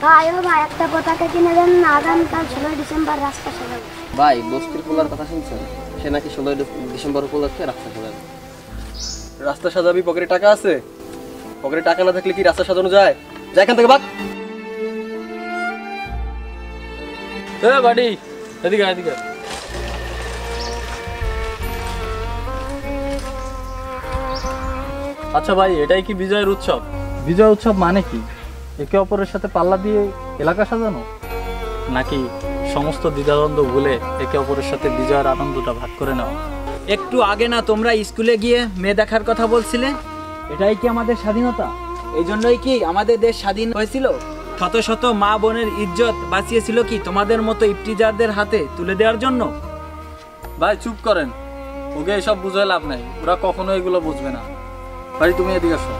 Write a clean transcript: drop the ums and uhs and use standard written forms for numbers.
ভাই ও ভাই একটা পতাকা কিনে দেন না, আগামীকাল 16 ডিসেম্বর রাস্তা সাজাবো। ভাই বস্তির পোলার কথা শুনছেন? সে নাকি 16 ডিসেম্বর উপলক্ষে রাস্তা সাজাবে। রাস্তা সাজাবি? পকেটে টাকা আছে? পকেটে টাকা না থাকলে কি রাস্তা সাজানো যায়? যা এখান থেকে ভাগ। বাড়ি এদিকে এদিকে। আচ্ছা ভাই, এটাই কি বিজয়ের উৎসব? বিজয় উৎসব মানে কি? একে অপরের সাথে পাল্লা দিয়ে এলাকা সাজানো, নাকি সমস্ত দ্বিধাদ্বন্দ্ব ভুলে একে অপরের সাথে বিজয়ের আনন্দটা ভাগ করে নেওয়া? একটু আগে না তোমরা স্কুলে গিয়ে মেয়ে দেখার কথা বলছিলে? এটাই কি আমাদের স্বাধীনতা? এই জন্যই কি আমাদের দেশ স্বাধীন হয়েছিল? শত শত মা বোনের ইজ্জত বাঁচিয়েছিল কি তোমাদের মতো ইফটিজারদের হাতে তুলে দেওয়ার জন্য? ভাই চুপ করেন, ওকে এসব বুঝে লাভ নাই, ওরা কখনো এগুলো বুঝবে না। ভাই তুমি এদিকে আসো।